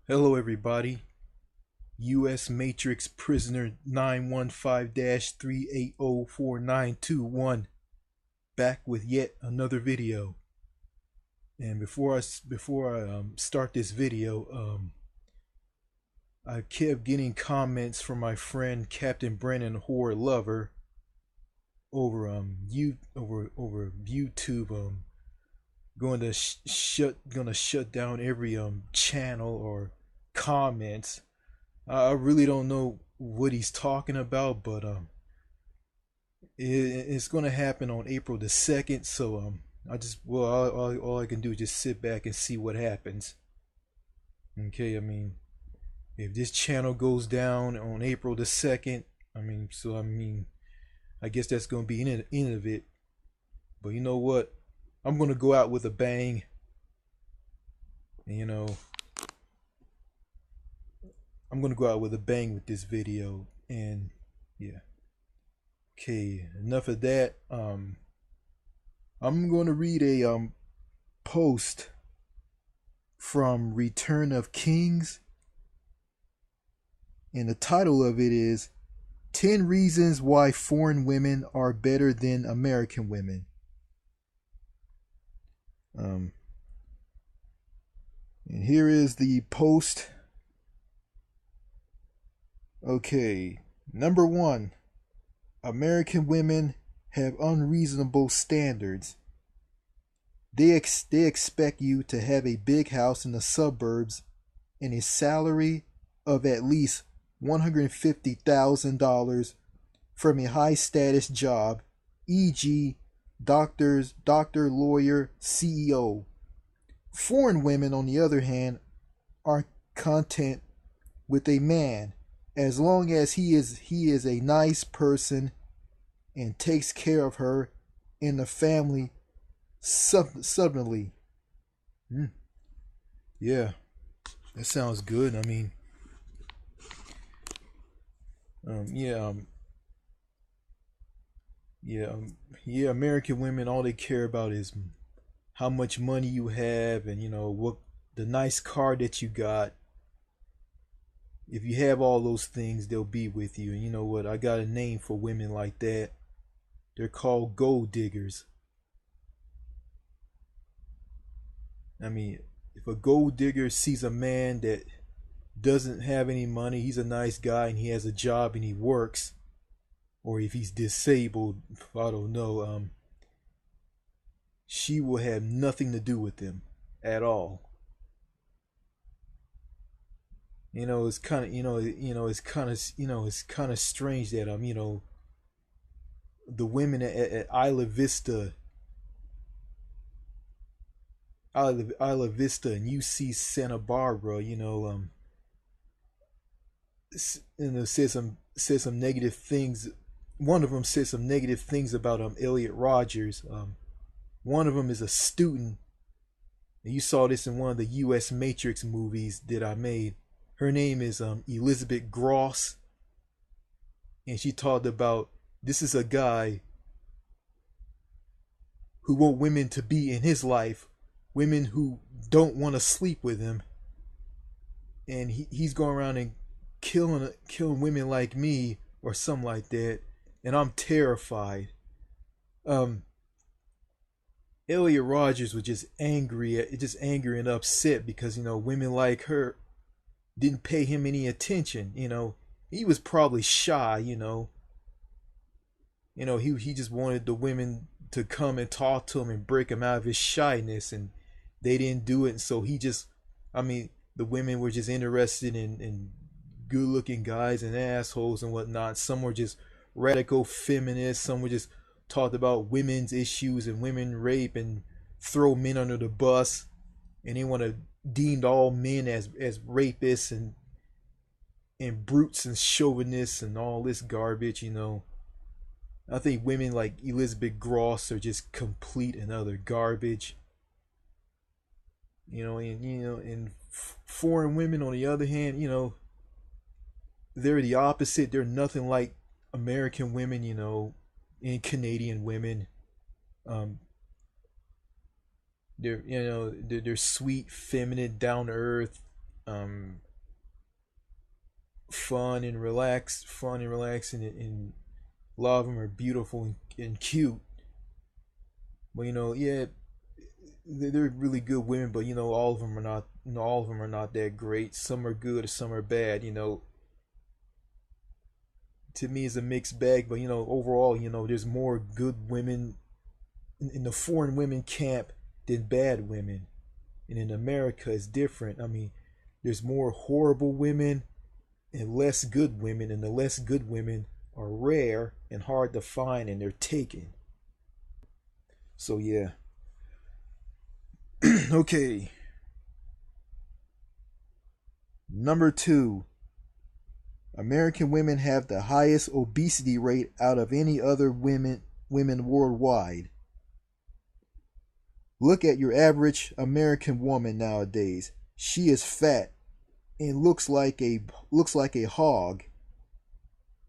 Hello, everybody. U.S. Matrix Prisoner 915-3804921 back with yet another video. And before I start this video, I kept getting comments from my friend Captain Brennan Horror Lover over YouTube gonna shut down every channel or comments. I really don't know what he's talking about, but it's gonna happen on April the 2nd. So I just well all I can do is just sit back and see what happens. Okay, I mean, if this channel goes down on April the 2nd, I guess that's gonna be end of it. But you know what? I'm gonna go out with a bang. And, I'm gonna go out with a bang with this video. And yeah. Okay, enough of that. I'm going to read a post from Return of Kings, and the title of it is 10 Reasons Why Foreign Women Are Better Than American Women. And here is the post. Okay, number 1. American women have unreasonable standards. They expect you to have a big house in the suburbs and a salary of at least $150,000 from a high status job, e.g., doctor, lawyer, CEO. Foreign women, on the other hand, are content with a man as long as he is a nice person and takes care of her and the family subtly. Yeah, that sounds good. I mean, yeah. American women, all they care about is how much money you have, and what the nice car that you got. If you have all those things, they'll be with you. And you know what? I got a name for women like that. They're called gold diggers. I mean, if a gold digger sees a man that doesn't have any money, he's a nice guy and he has a job and he works, or if he's disabled, I don't know, she will have nothing to do with him at all. It's kind of it's kind of strange that the women at Isla Vista and UC Santa Barbara, said some negative things. One of them said some negative things about Elliot Rogers. One of them is a student, and you saw this in one of the U.S. Matrix movies that I made. Her name is Elizabeth Gross, and she talked about this is a guy who want women to be in his life, women who don't want to sleep with him, and he's going around and killing women like me or something like that, and I'm terrified. Um, Elliot Rogers was just angry and upset because women like her didn't pay him any attention. He was probably shy. He just wanted the women to come and talk to him and break him out of his shyness, and they didn't do it. And so the women were just interested in good looking guys and assholes and whatnot. Some were just radical feminists. Some were just talked about women's issues and women rape and throw men under the bus. And they want to deemed all men as rapists and brutes and chauvinists and all this garbage. I think women like Elizabeth Gross are just complete and utter garbage. And foreign women, on the other hand, they're the opposite. They're nothing like American women, and Canadian women. Um, they're sweet, feminine, down to earth. um, fun and relaxing, and a lot of them are beautiful and cute. But yeah, they're really good women. But all of them are not. All of them are not that great. Some are good, some are bad. To me, it's a mixed bag. But overall, there's more good women in the foreign women camp than bad women. And in America, it's different. I mean, there's more horrible women and less good women, and the less good women are rare and hard to find, and they're taken. So yeah. Okay. Number two, American women have the highest obesity rate out of any other women worldwide. Look at your average American woman nowadays. She is fat and looks like a hog.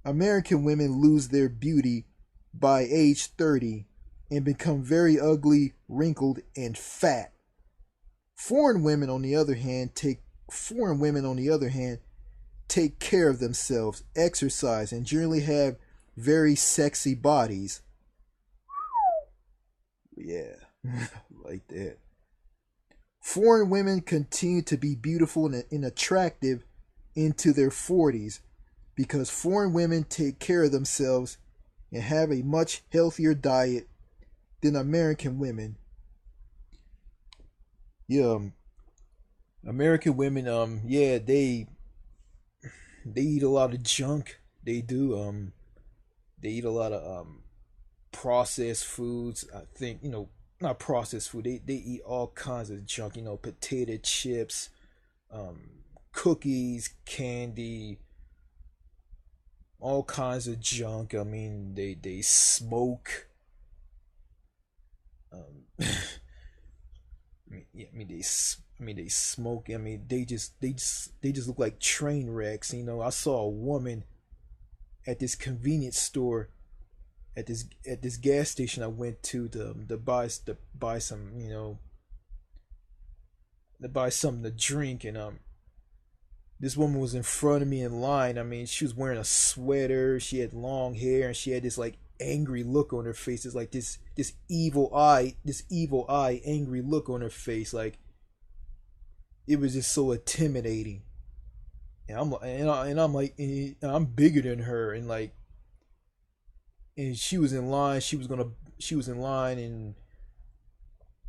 American women lose their beauty by age 30 and become very ugly, wrinkled, and fat. Foreign women on the other hand take care of themselves, exercise, and generally have very sexy bodies. Yeah, like that. Foreign women continue to be beautiful and attractive into their 40s because foreign women take care of themselves and have a much healthier diet than American women. Yeah, American women, yeah, they eat a lot of junk. They do. They eat a lot of processed foods. I think not processed food. They eat all kinds of junk. Potato chips, cookies, candy, all kinds of junk. I mean, they smoke. I mean, yeah, they smoke. I mean, they just look like train wrecks. I saw a woman at this convenience store, at this gas station I went to buy some, to buy something to drink, and this woman was in front of me in line. I mean, she was wearing a sweater, she had long hair, and she had this like angry look on her face. It's like this evil eye angry look on her face. Like, it was just so intimidating. And I'm like, and I'm bigger than her, and like, and she was in line. She was in line, and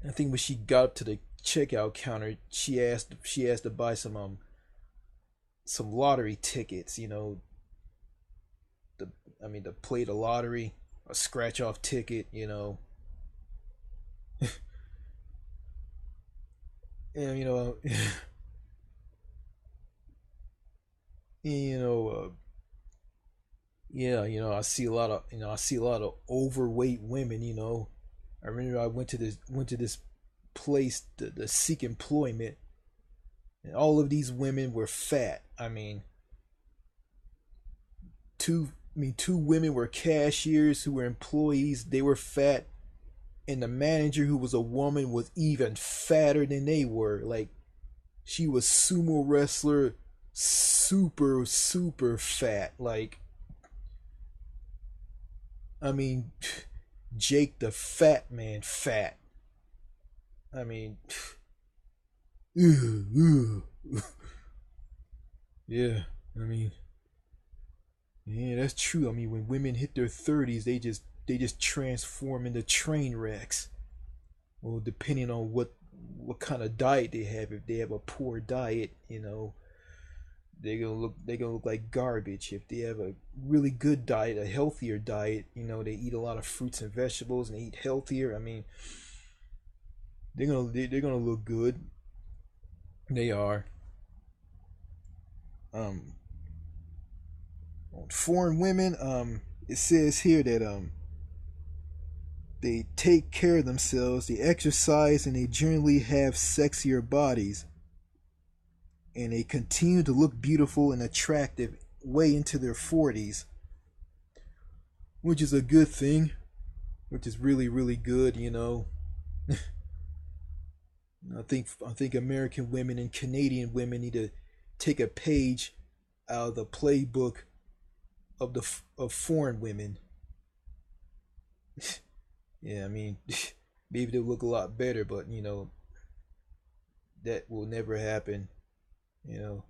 I think when she got up to the checkout counter, she asked to buy some lottery tickets. The I mean, to play the lottery, a scratch off ticket. And you know, yeah, I see a lot of overweight women. I remember I went to this place to seek employment, and all of these women were fat. Two women were cashiers who were employees. They were fat, and the manager, who was a woman, was even fatter than they were. Like, she was sumo wrestler, super super fat. Like, I mean, Jake the Fat Man fat. I mean, yeah. I mean, yeah, that's true. I mean, when women hit their 30s, they just transform into train wrecks. Well, depending on what kind of diet they have. If they have a poor diet, they're gonna look like garbage. If they have a really good diet, a healthier diet, they eat a lot of fruits and vegetables and they eat healthier. I mean, they're gonna look good. They are. Um, on foreign women, it says here that they take care of themselves, they exercise, and they generally have sexier bodies, and they continue to look beautiful and attractive way into their 40s, which is a good thing, which is really, really good. I think American women and Canadian women need to take a page out of the playbook of foreign women. Yeah, I mean, maybe they'll look a lot better, but that will never happen. You know.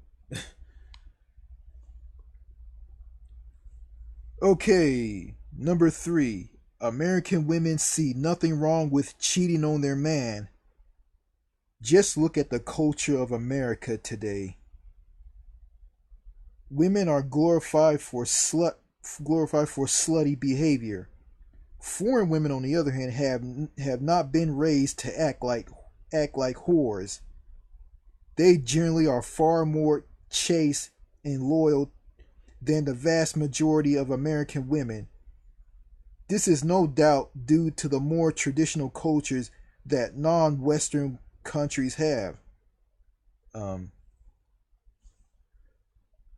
Okay, number three. American women see nothing wrong with cheating on their man. Just look at the culture of America today. Women are glorified for slutty behavior. Foreign women, on the other hand, have not been raised to act like whores. They generally are far more chaste and loyal than the vast majority of American women. This is no doubt due to the more traditional cultures that non-Western countries have. Um,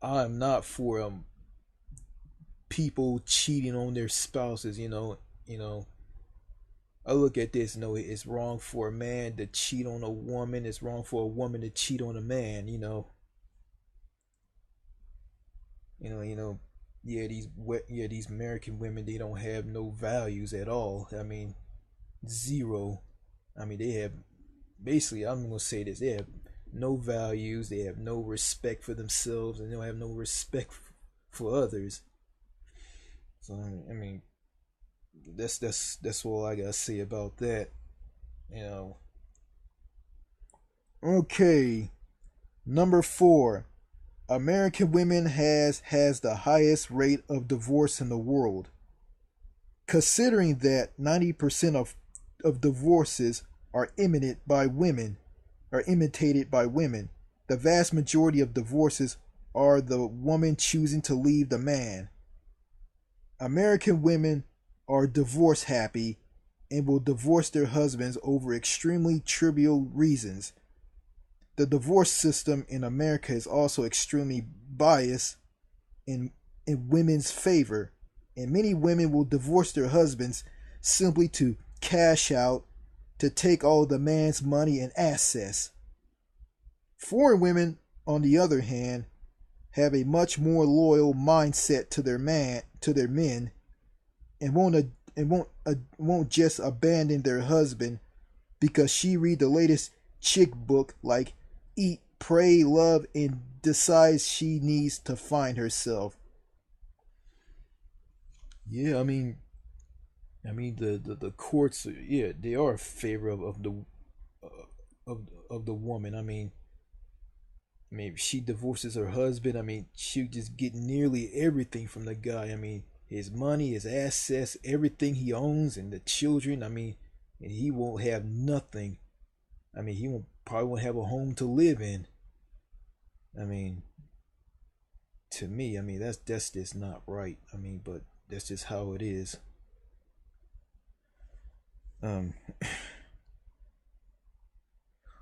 I'm not for people cheating on their spouses. I look at this. It's wrong for a man to cheat on a woman. It's wrong for a woman to cheat on a man. Yeah, these American women, they don't have no values at all. I mean, zero. I mean, they have basically. I'm gonna say this: they have no values. They have no respect for themselves, and they don't have no respect for others. So I mean, that's all I gotta say about that. You know. Okay, number four. American women has the highest rate of divorce in the world. Considering that 90% of divorces are imitated by women, the vast majority of divorces are the woman choosing to leave the man. American women are divorce happy and will divorce their husbands over extremely trivial reasons. The divorce system in America is also extremely biased in, in women's favor, and many women will divorce their husbands simply to cash out, to take all the man's money and assets. Foreign women, on the other hand, have a much more loyal mindset to their men, and won't just abandon their husband because she read the latest chick book like Eat, Pray, Love, and decides she needs to find herself. Yeah, I mean the courts, yeah, they are in favor uh, of the woman. I mean, if she divorces her husband, she'll just get nearly everything from the guy. I mean, his money, his assets, everything he owns, and the children. And he won't have nothing. He probably won't have a home to live in. I mean, to me, that's just not right. But that's just how it is. Um,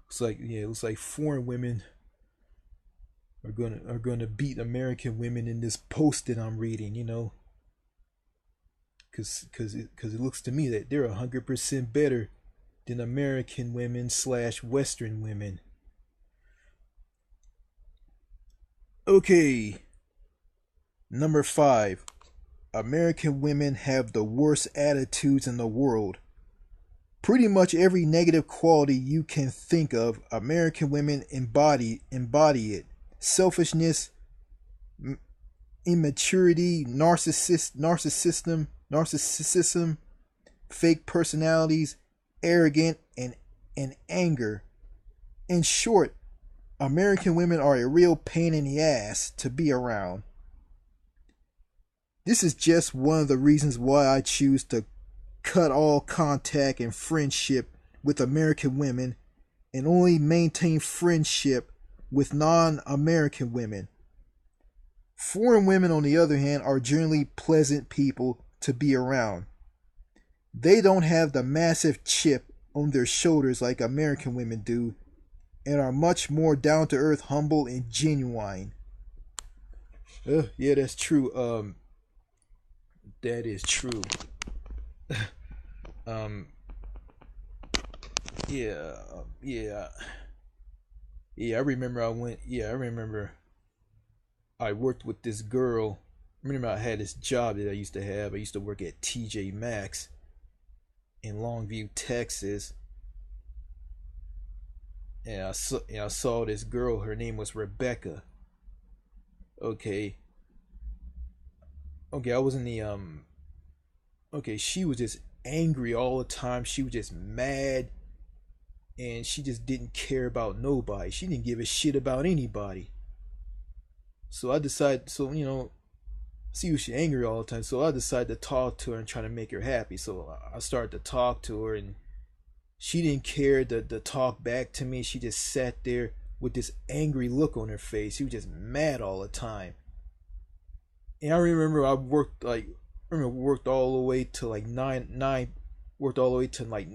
it's like foreign women are gonna beat American women in this post that I'm reading. Because it looks to me that they're 100% better than American women slash Western women. Okay, number five. American women have the worst attitudes in the world. Pretty much every negative quality you can think of, American women embody it. Selfishness, immaturity, narcissism, fake personalities, arrogant, and anger. In short, American women are a real pain in the ass to be around. This is just one of the reasons why I choose to cut all contact and friendship with American women and only maintain friendship with non-American women. Foreign women, on the other hand, are generally pleasant people to be around. They don't have the massive chip on their shoulders like American women do, and are much more down to earth, humble, and genuine. Yeah, that's true. That is true. Um, Yeah, yeah, yeah. I remember I went. Yeah, I remember I worked with this girl. I remember I had this job that I used to have. I used to work at TJ Maxx in Longview, Texas, and I saw this girl. Her name was Rebecca. Okay, okay. I was in the Okay, she was just angry all the time. She was just mad, and she just didn't care about nobody. She didn't give a shit about anybody. So I decided, so see was she angry all the time. So I decided to talk to her and try to make her happy. So I started to talk to her, and she didn't care to talk back to me. She just sat there with this angry look on her face. She was just mad all the time. And I remember I worked like I remember worked all the way to like nine worked all the way to like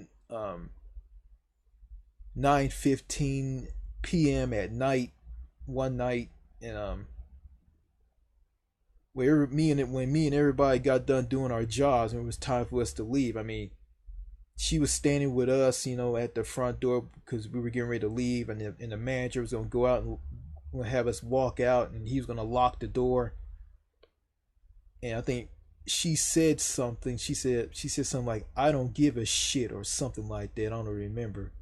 9:15 p.m. at night one night, and where me and when me and everybody got done doing our jobs and it was time for us to leave. I mean, she was standing with us, at the front door because we were getting ready to leave, and the manager was gonna go out and have us walk out, and he was gonna lock the door. And I think she said something. She said something like, "I don't give a shit" or something like that. I don't remember.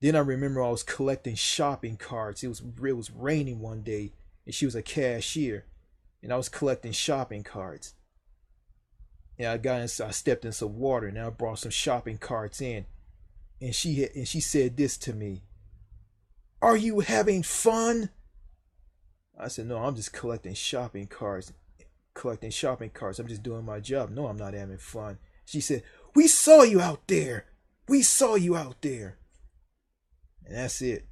Then I remember I was collecting shopping carts. It was raining one day, and she was a cashier, and I was collecting shopping carts. And I stepped in some water, and I brought some shopping carts in, and she said this to me: "Are you having fun?" I said, "No, I'm just collecting shopping carts. Collecting shopping carts. I'm just doing my job. No, I'm not having fun." She said, "We saw you out there. We saw you out there." And that's it.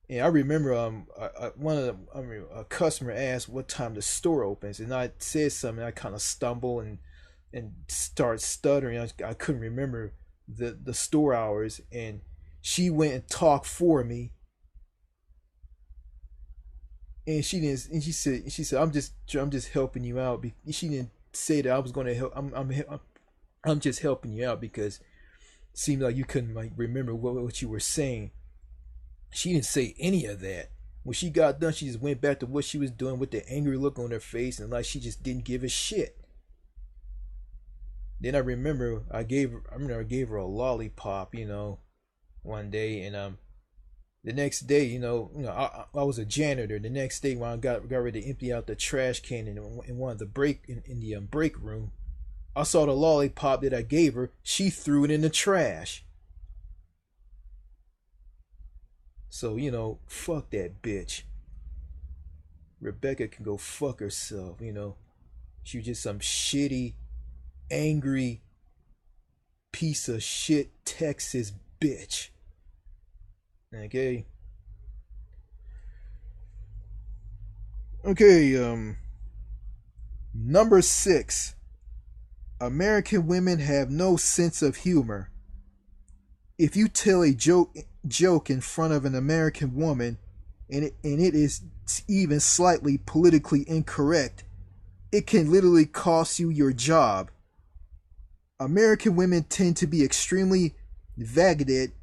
And I remember one of the I mean, a customer asked what time the store opens, and I said something. I kind of stumble and start stuttering. I couldn't remember the store hours, and she went and talked for me, and she didn't. And she said I'm just helping you out. She didn't say that I was going to help. I'm just helping you out because it seemed like you couldn't like remember what you were saying. She didn't say any of that. When she got done, she just went back to what she was doing with the angry look on her face, and like she just didn't give a shit. Then I gave her a lollipop, one day, and the next day, I was a janitor. The next day, when I got ready to empty out the trash can in one of the in the break room, I saw the lollipop that I gave her. She threw it in the trash. So fuck that bitch. Rebecca can go fuck herself. She was just some shitty, angry piece of shit Texas bitch. Okay. Okay. Number 6. American women have no sense of humor. If you tell a joke in front of an American woman, and it is even slightly politically incorrect, it can literally cost you your job. American women tend to be extremely vagued,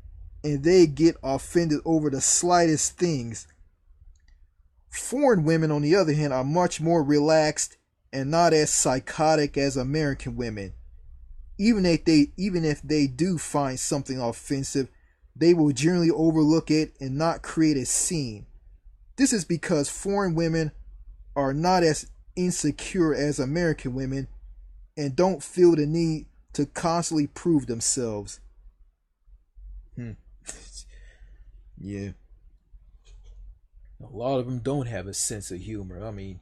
and they get offended over the slightest things. Foreign women, on the other hand, are much more relaxed and not as psychotic as American women. Even if they do find something offensive, they will generally overlook it and not create a scene. This is because foreign women are not as insecure as American women and don't feel the need to constantly prove themselves. Hmm. Yeah. A lot of them don't have a sense of humor. I mean,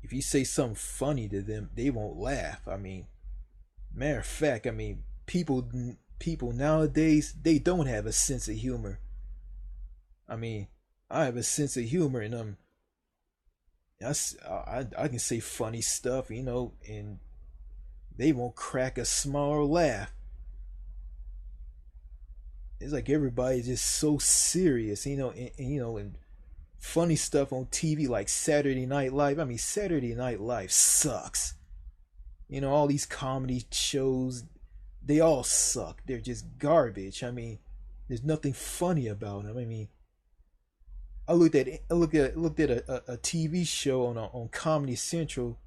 if you say something funny to them, they won't laugh. I mean, matter of fact, I mean, people nowadays, they don't have a sense of humor. I mean, I have a sense of humor, and I can say funny stuff, and they won't crack a smile or laugh. It's like everybody's just so serious, and funny stuff on TV like Saturday Night Live. I mean, Saturday Night Live sucks. All these comedy shows, They all suck. They're just garbage. I mean, there's nothing funny about them. I mean, I looked at a TV show on Comedy Central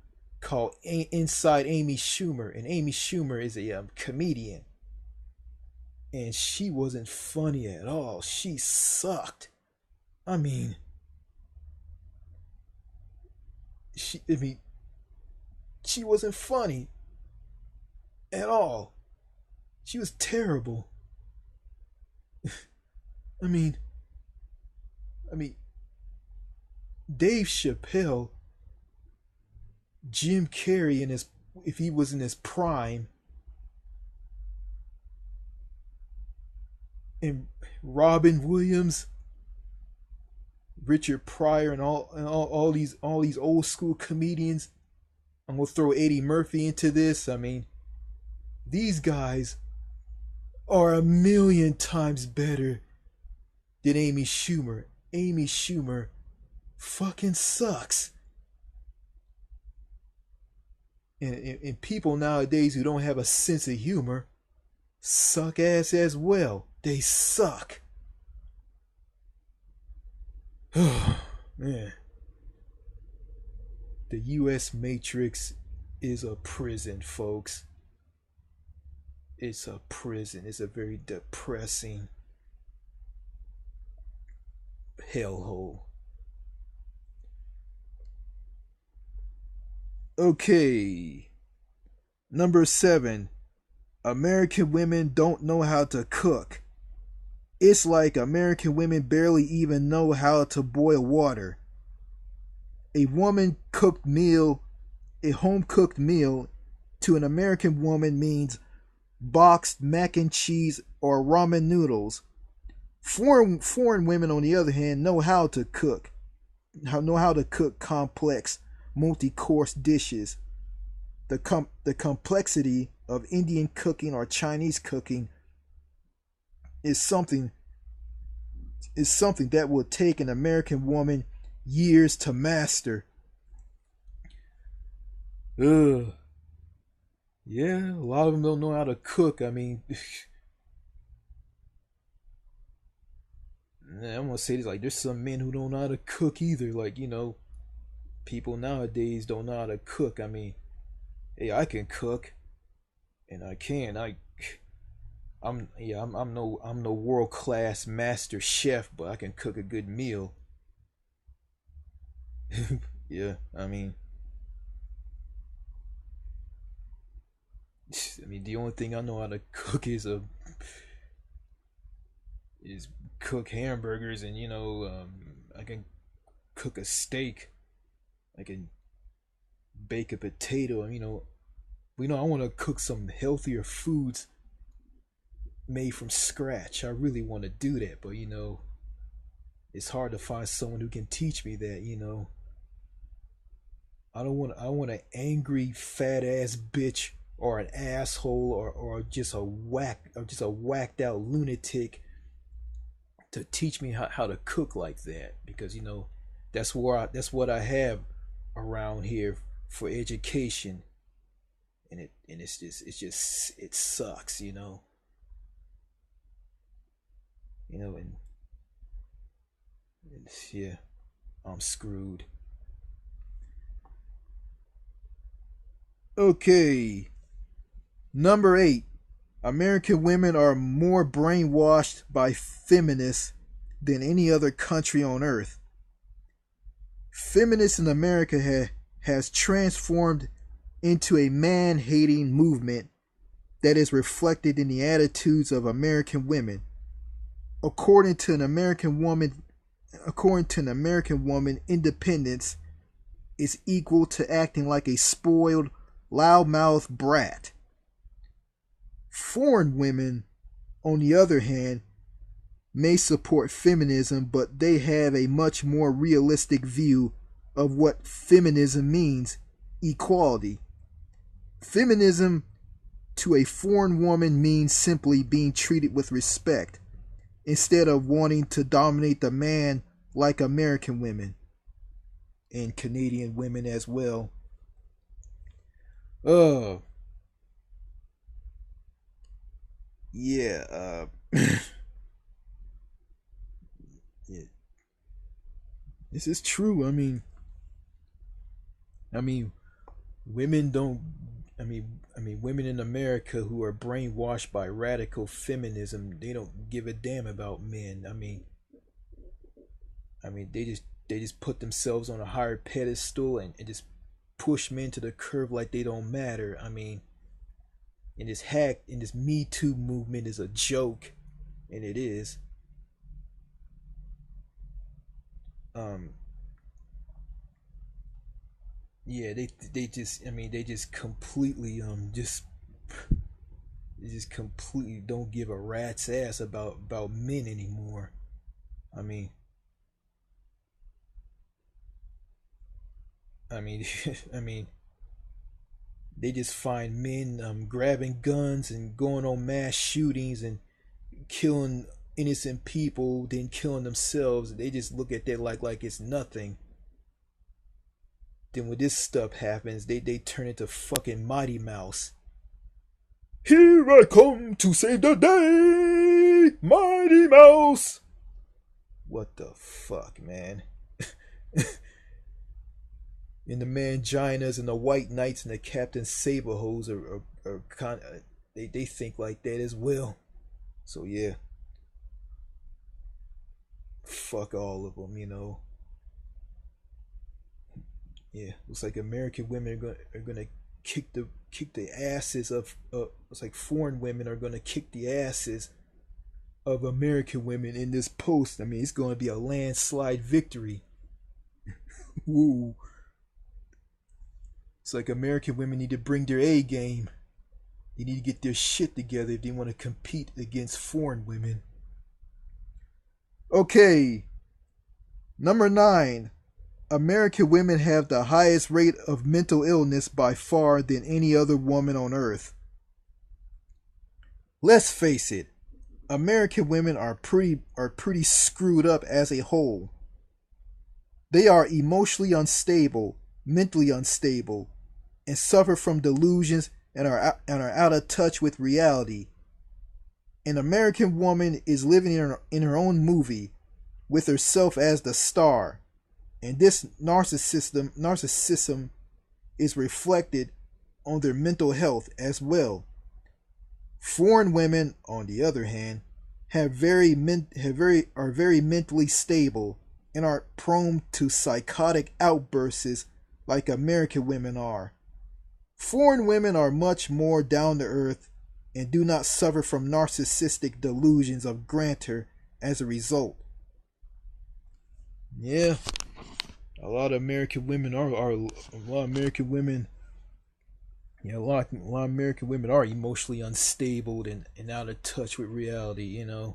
called Inside Amy Schumer, and Amy Schumer is a comedian, and she wasn't funny at all. She sucked. I mean, I mean, she wasn't funny at all. She was terrible. I mean, I mean, Dave Chappelle, Jim Carrey in his, if he was in his prime, and Robin Williams, Richard Pryor, and all these old school comedians. I'm gonna throw Eddie Murphy into this. I mean, these guys are a million times better than Amy Schumer. Amy Schumer fucking sucks. And people nowadays who don't have a sense of humor suck ass as well. They suck. Man. The US Matrix is a prison, folks. It's a prison. It's a very depressing hellhole. Okay. Number 7. American women don't know how to cook. It's like American women barely even know how to boil water. A woman cooked meal, a home cooked meal to an American woman means boxed mac and cheese or ramen noodles. Foreign women, on the other hand, know how to cook complex, multi-course dishes. The complexity of Indian cooking or Chinese cooking is something that will take an American woman years to master. Ugh. Yeah, a lot of them don't know how to cook. I mean, I'm gonna say this, like, there's some men who don't know how to cook either. Like, people nowadays don't know how to cook. I mean, hey, I can cook, and I can. I'm no world class master chef, but I can cook a good meal. Yeah, I mean, the only thing I know how to cook is cook hamburgers, and I can cook a steak. I can bake a potato, and I want to cook some healthier foods made from scratch. I really want to do that, but it's hard to find someone who can teach me that. I want an angry fat ass bitch, or an asshole, or just a whacked out lunatic to teach me how to cook like that, because that's what I have around here for education, and it sucks, and yeah, I'm screwed. Okay, number 8. American women are more brainwashed by feminists than any other country on earth. Feminists in America has transformed into a man-hating movement that is reflected in the attitudes of American women. According to an American woman, independence is equal to acting like a spoiled, loudmouth brat. Foreign women, on the other hand, may support feminism, but they have a much more realistic view of what feminism means: equality. Feminism to a foreign woman means simply being treated with respect, instead of wanting to dominate the man like American women and Canadian women as well. Uh, Yeah, yeah, this is true. I mean, women don't. Women in America who are brainwashed by radical feminism, they don't give a damn about men. They just put themselves on a higher pedestal and just push men to the curb like they don't matter. And this Me Too movement is a joke, and it is. Um, yeah, they just completely they just completely don't give a rat's ass about men anymore. I mean, I mean, I mean, they just find men grabbing guns and going on mass shootings and killing innocent people, then killing themselves. They just look at that like it's nothing. Then when this stuff happens, they turn into fucking Mighty Mouse. Here I come to save the day, Mighty Mouse. What the fuck, man? And the Manginas and the White Knights and the Captain Saberhose are kind of, they think like that as well. So yeah, fuck all of them. Yeah, looks like American women are gonna kick the asses of it's like foreign women are gonna kick the asses of American women in this post. It's gonna be a landslide victory. Woo! It's like American women need to bring their A game. They need to get their shit together if they want to compete against foreign women. Okay, number 9. American women have the highest rate of mental illness by far than any other woman on earth. Let's face it, American women are pretty screwed up as a whole. They are emotionally unstable, mentally unstable, and suffer from delusions and are out of touch with reality. An American woman is living in her own movie with herself as the star, and this narcissism is reflected on their mental health as well. Foreign women, on the other hand, are very mentally stable and are prone to psychotic outbursts like American women are. Foreign women are much more down to earth and do not suffer from narcissistic delusions of grandeur as a result. Yeah, a lot of American women are a lot of American women. Yeah, a lot of American women are emotionally unstable and out of touch with reality. And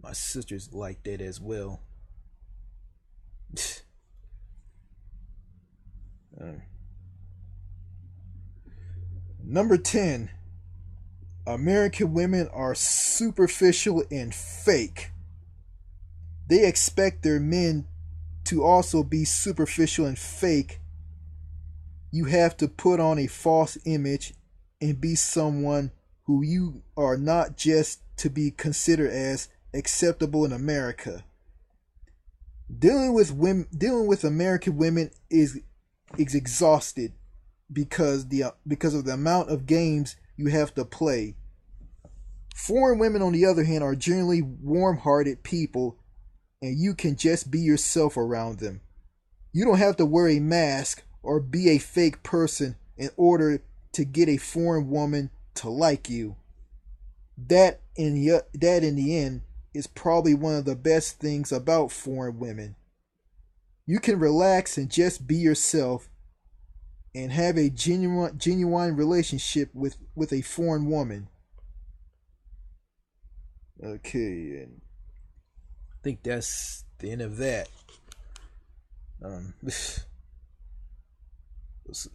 my sister's like that as well. Uh, Number 10. American women are superficial and fake. They expect their men to also be superficial and fake. You have to put on a false image and be someone who you are not, just to be considered as acceptable in America. Dealing with American women is exhausted because of the amount of games you have to play. Foreign women, on the other hand, are generally warm-hearted people, and you can just be yourself around them. You don't have to wear a mask or be a fake person in order to get a foreign woman to like you. That in the end is probably one of the best things about foreign women. You can relax and just be yourself and have a genuine relationship with a foreign woman. Okay, and I think that's the end of that.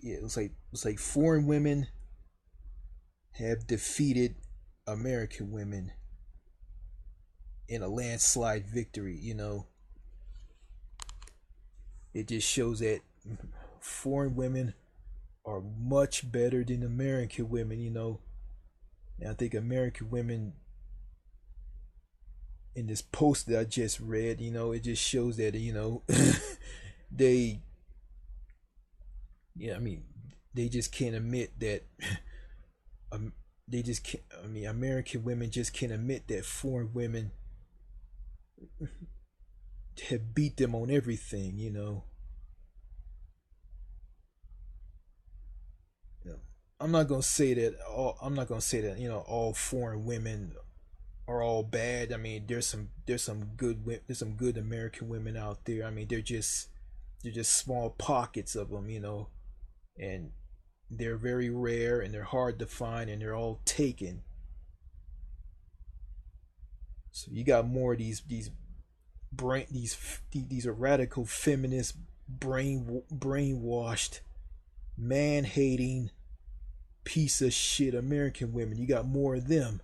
Yeah, it's like foreign women have defeated American women in a landslide victory. It just shows that foreign women are much better than American women, you know. And I think American women, in this post that I just read, you know, it just shows that, you know, they, yeah, I mean, they just can't admit that, um, they just can't, I mean, American women just can't admit that foreign women have beat them on everything, you know. You know, I'm not gonna say that, you know, all foreign women are all bad. I mean, there's some good American women out there. I mean, they're just small pockets of them, you know, and they're very rare and they're hard to find and they're all taken. So you got more of these radical feminist brainwashed man hating piece of shit American women. You got more of them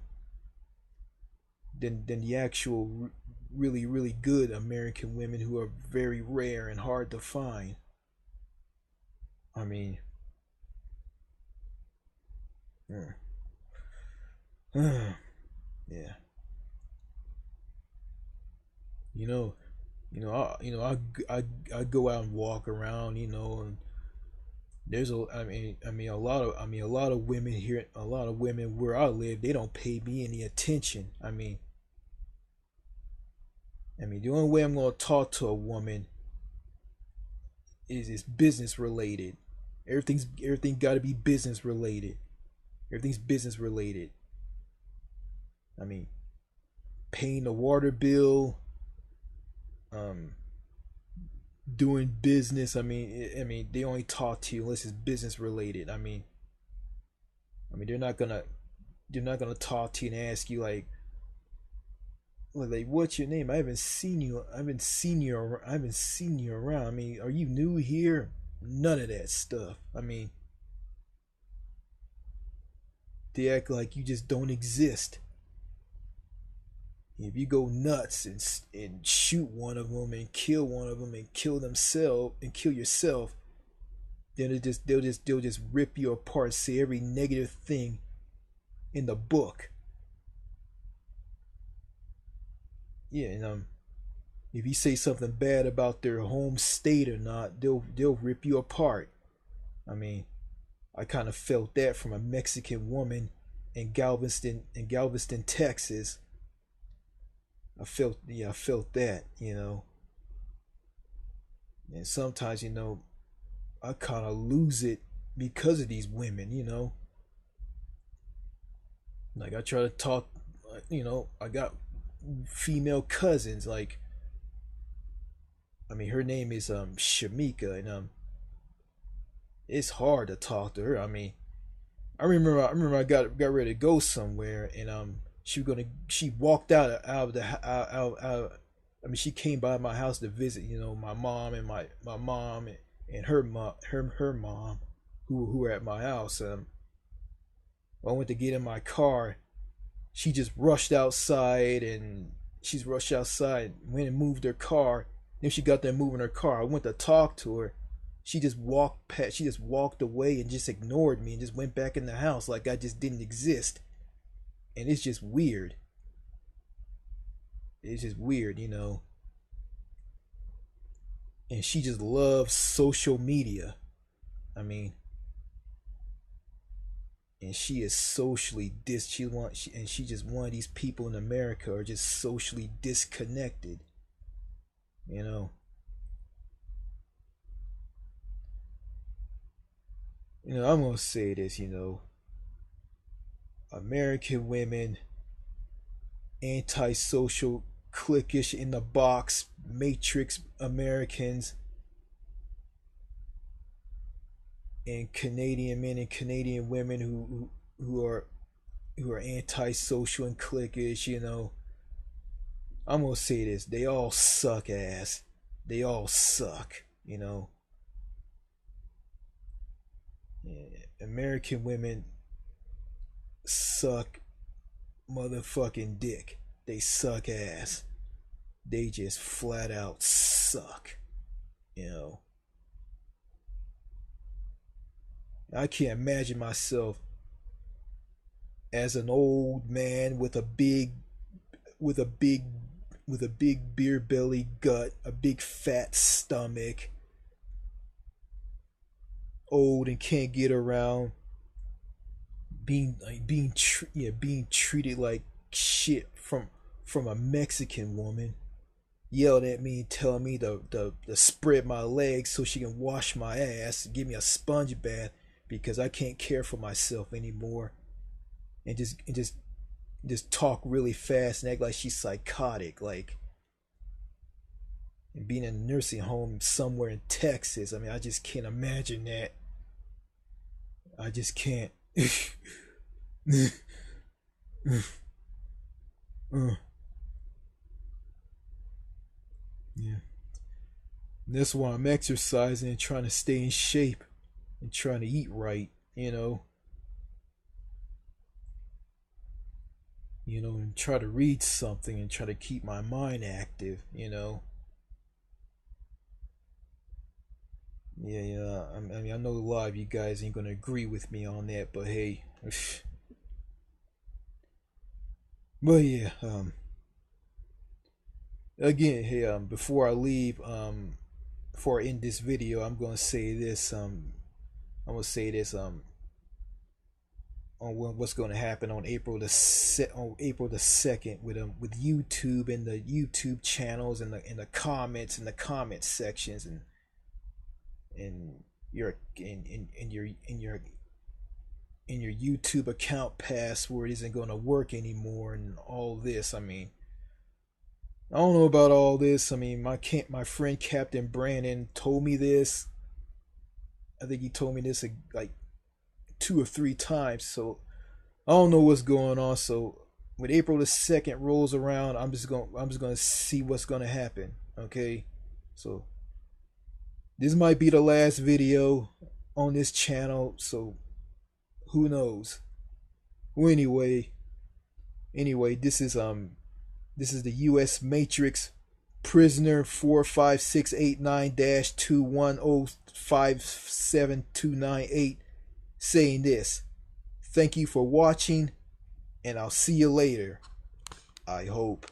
than the actual really good American women who are very rare and hard to find. I mean, yeah, you know, I go out and walk around, you know, and there's a lot of women here, a lot of women where I live, they don't pay me any attention. I mean, the only way I'm gonna talk to a woman is business related. Everything got to be business related. Everything's business related. I mean, paying the water bill, um, doing business. I mean, they only talk to you unless it's business related. I mean, they're not gonna talk to you and ask you like what's your name? I haven't seen you. I haven't seen you around. I mean, are you new here? None of that stuff. I mean, they act like you just don't exist. If you go nuts and shoot one of them and kill one of them and kill themselves and kill yourself, then they'll just rip you apart, say every negative thing in the book. Yeah, and if you say something bad about their home state or not, they'll rip you apart. I mean, I kind of felt that from a Mexican woman in Galveston, Texas. I felt that, you know. And sometimes, you know, I kind of lose it because of these women, you know. Like I try to talk, you know, I got female cousins. Like, I mean, her name is Shamika, and it's hard to talk to her. I mean, I remember I got ready to go somewhere, and she walked out of the I mean, she came by my house to visit, you know, my mom and my mom and her mom, who were at my house. I went to get in my car. She just rushed outside and she's rushed outside, went and moved her car. Then she got there moving her car. I went to talk to her. She just walked away and just ignored me and just went back in the house like I just didn't exist. And it's just weird. It's just weird, you know. And she just loves social media. I mean, and she is socially dis she want she, and she just one of these people in America are just socially disconnected, you know. You know, I'm gonna say this, you know, American women, antisocial, cliquish in the box, matrix Americans, and Canadian men and Canadian women who are antisocial and cliquish, you know. I'm gonna say this: they all suck ass. They all suck, you know. Yeah, American women suck motherfucking dick. They suck ass. They just flat out suck, you know. I can't imagine myself as an old man with a big with a big with a big beer belly gut, a big fat stomach, old and can't get around, being treated like shit from a Mexican woman. Yelled at me, telling me to spread my legs so she can wash my ass, give me a sponge bath because I can't care for myself anymore, and just talk really fast and act like she's psychotic, like, and being in a nursing home somewhere in Texas. I mean, I just can't imagine that. I just can't. Yeah. That's why I'm exercising and trying to stay in shape and trying to eat right, and try to read something and try to keep my mind active. Yeah, yeah. I mean, I know a lot of you guys ain't gonna agree with me on that, but hey, but yeah. Again, hey, before I leave, before I end this video, I'm gonna say this. I'm gonna say this. On what's going to happen on April the 2nd with YouTube and the YouTube channels and the comments and the comment sections and your in your YouTube account password isn't going to work anymore and all this. I mean, I don't know about all this. I mean, my friend Captain Brandon told me this. I think he told me this like 2 or 3 times. So I don't know what's going on. So when April the 2nd rolls around, I'm just gonna see what's gonna happen. Okay, so this might be the last video on this channel. So who knows? Well, anyway, this is the U.S. Matrix prisoner 45689-2105728 saying this. Thank you for watching, and I'll see you later. I hope.